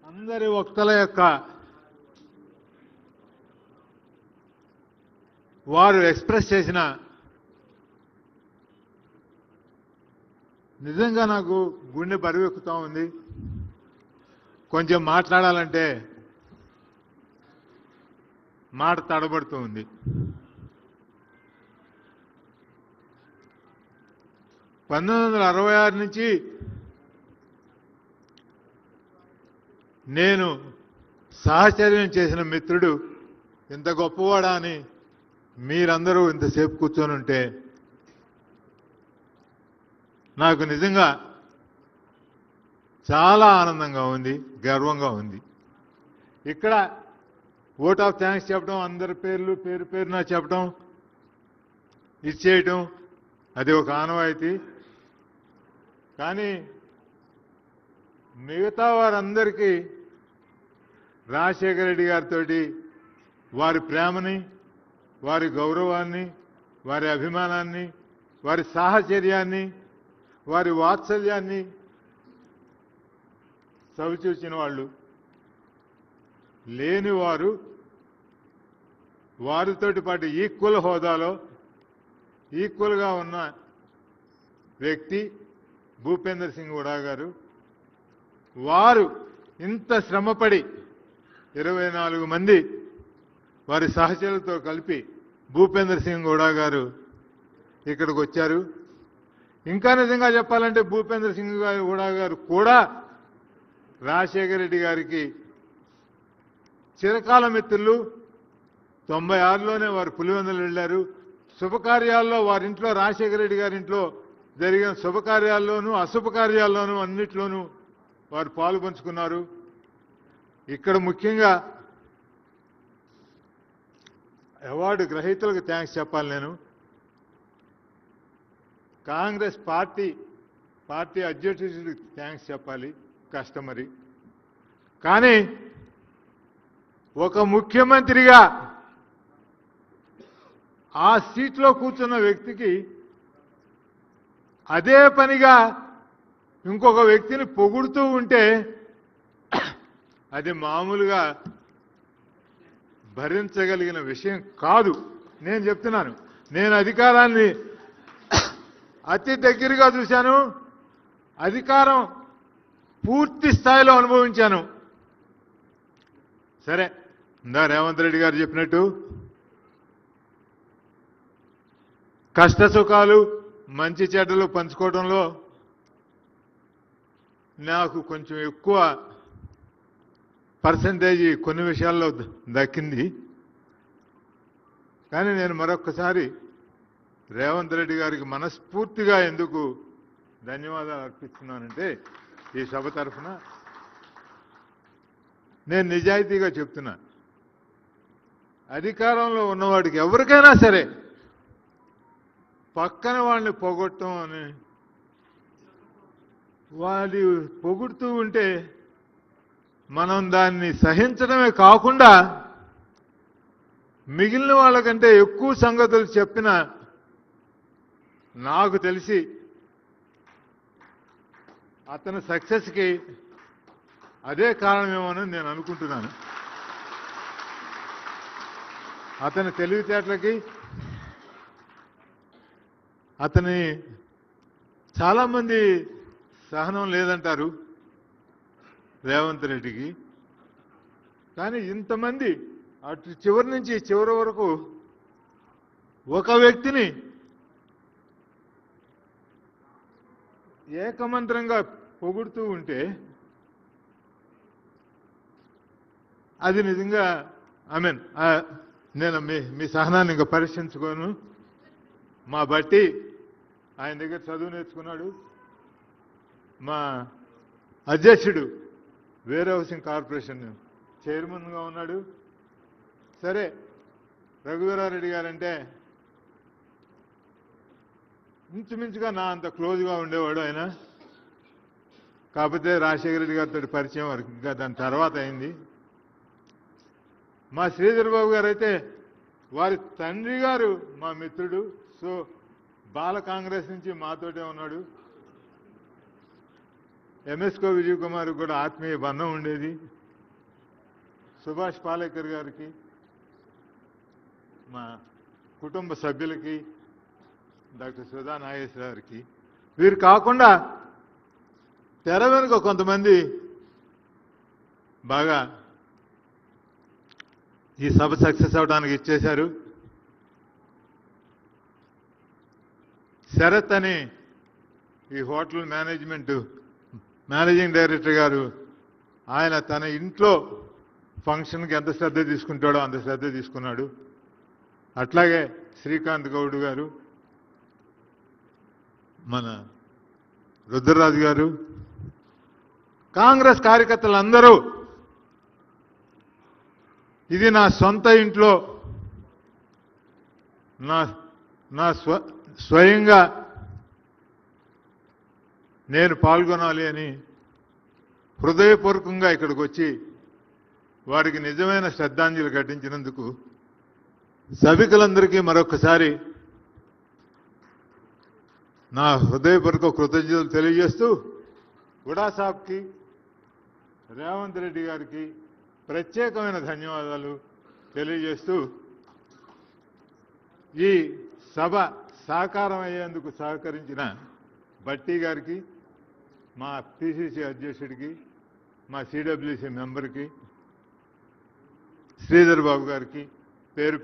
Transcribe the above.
అందరి వక్తల యొక్క వారు ఎక్స్ప్రెస్ చేసిన నిజంగా నాకు గుండె బరువెక్కుతా ఉంది. కొంచెం మాట్లాడాలంటే మాట తడబడుతూ ఉంది. (1966) నుంచి నేను సహచర్యం చేసిన మిత్రుడు ఇంత గొప్పవాడా అని మీరందరూ ఇంతసేపు కూర్చొని ఉంటే నాకు నిజంగా చాలా ఆనందంగా ఉంది, గర్వంగా ఉంది. ఇక్కడ ఓట్ ఆఫ్ థ్యాంక్స్ చెప్పడం, అందరి పేర్లు పేరు పేరున చెప్పడం, ఇచ్చేయటం అది ఒక ఆనవాయితీ. కానీ మిగతా వారందరికీ రాజశేఖర రెడ్డి గారితో వారి ప్రేమని, వారి గౌరవాన్ని, వారి అభిమానాన్ని, వారి సాహచర్యాన్ని, వారి వాత్సల్యాన్ని చవిచూసిన వాళ్ళు లేనివారు వారితోటి పాటు ఈక్వల్ హోదాలో ఈక్వల్గా ఉన్న వ్యక్తి భూపేందర్ సింగ్ హుడా గారు. వారు ఇంత శ్రమపడి 24 మంది వారి సహచరులతో కలిపి భూపేందర్ సింగ్ హుడా గారు ఇక్కడికి వచ్చారు. ఇంకా నిజంగా చెప్పాలంటే భూపేందర్ సింగ్ హుడా గారు కూడా రాజశేఖర రెడ్డి గారికి చిరకాల మిత్రులు. 96లోనే వారు పులివెందులు వెళ్ళారు. శుభకార్యాల్లో వారింట్లో, రాజశేఖర రెడ్డి గారింట్లో జరిగిన శుభకార్యాల్లోనూ అశుభకార్యాల్లోనూ అన్నిట్లోనూ వారు పాలు పంచుకున్నారు. ఇక్కడ ముఖ్యంగా అవార్డు గ్రహీతలకు థ్యాంక్స్ చెప్పాలి. నేను కాంగ్రెస్ పార్టీ అధ్యక్షుడికి థ్యాంక్స్ చెప్పాలి, కస్టమరీ. కానీ ఒక ముఖ్యమంత్రిగా ఆ సీట్లో కూర్చున్న వ్యక్తికి అదే పనిగా ఇంకొక వ్యక్తిని పొగుడుతూ ఉంటే అది మామూలుగా భరించగలిగిన విషయం కాదు. నేను చెప్తున్నాను, నేను అధికారాన్ని అతి దగ్గరగా చూశాను, అధికారం పూర్తి స్థాయిలో అనుభవించాను. సరే, ఇందా రేవంత్ రెడ్డి గారు చెప్పినట్టు కష్ట సుఖాలు మంచి చెడ్డలు పంచుకోవడంలో నాకు కొంచెం ఎక్కువ పర్సంటేజీ కొన్ని విషయాల్లో దక్కింది. కానీ నేను మరొక్కసారి రేవంత్ రెడ్డి గారికి మనస్ఫూర్తిగా ఎందుకు ధన్యవాదాలు అర్పిస్తున్నానంటే, ఈ సభ తరఫున నేను నిజాయితీగా చెప్తున్నా, అధికారంలో ఉన్నవాడికి ఎవరికైనా సరే పక్కన వాళ్ళని పొగొట్టడం అని, వాడి పొగుడుతూ ఉంటే మనం దాన్ని సహించడమే కాకుండా మిగిలిన వాళ్ళకంటే ఎక్కువ సంగతులు చెప్పిన నాకు తెలిసి అతని సక్సెస్కి అదే కారణమేమోనని నేను అనుకుంటున్నాను. అతని తెలివితేటలకి, అతని చాలామంది సహనం లేదంటారు రేవంత్ రెడ్డికి. కానీ ఇంతమంది అటు చివరి నుంచి చివరి వరకు ఒక వ్యక్తిని ఏకమంత్రంగా పొగుడుతూ ఉంటే అది నిజంగా నేను మీ సహనాన్ని ఇంకా పరీక్షించుకోను. మా బట్టి ఆయన దగ్గర చదువు నేర్చుకున్నాడు. మా అధ్యక్షుడు వేర్ హౌసింగ్ కార్పొరేషన్ చైర్మన్గా ఉన్నాడు. సరే, రఘువీరారెడ్డి గారంటే ఇంచుమించుగా నా అంత క్లోజ్గా ఉండేవాడు ఆయన. కాకపోతే రాజశేఖర రెడ్డి గారితో పరిచయం వరకు, ఇంకా దాని తర్వాత అయింది. మా శ్రీధర్ బాబు గారు అయితే వారి తండ్రి గారు మా మిత్రుడు. సో బాల కాంగ్రెస్ నుంచి మాతోటే ఉన్నాడు. ఎంఎస్కో విజయ్ కుమార్ కూడా ఆత్మీయ బంధం ఉండేది. సుభాష్ పాలేకర్ గారికి, మా కుటుంబ సభ్యులకి, డాక్టర్ సుధా నాగేశ్వర గారికి, వీరు కాకుండా తెర వెనుక కొంతమంది బాగా ఈ సభ సక్సెస్ అవడానికి ఇచ్చేశారు. శరత్ అని ఈ హోటల్ మేనేజింగ్ డైరెక్టర్ గారు, ఆయన తన ఇంట్లో ఫంక్షన్కి ఎంత శ్రద్ధ తీసుకుంటాడో అంత శ్రద్ధ తీసుకున్నాడు. అట్లాగే శ్రీకాంత్ గౌడ్ గారు, మన రుద్రరాజు గారు, కాంగ్రెస్ కార్యకర్తలందరూ ఇది నా సొంత ఇంట్లో నా స్వయంగా నేను పాల్గొనాలి అని హృదయపూర్వకంగా ఇక్కడికి వచ్చి వారికి నిజమైన శ్రద్ధాంజలి ఘటించినందుకు సభికులందరికీ మరొకసారి నా హృదయపూర్వక కృతజ్ఞతలు తెలియజేస్తూ గుడా సాబ్కి, రేవంత్ రెడ్డి గారికి ప్రత్యేకమైన ధన్యవాదాలు తెలియజేస్తూ ఈ సభ సాకారం అయ్యేందుకు సహకరించిన భట్టి గారికి, మా పిసిసి అధ్యక్షుడికి, మా సిడబ్ల్యూసి మెంబర్కి, శ్రీధర్ బాబు గారికి పేరు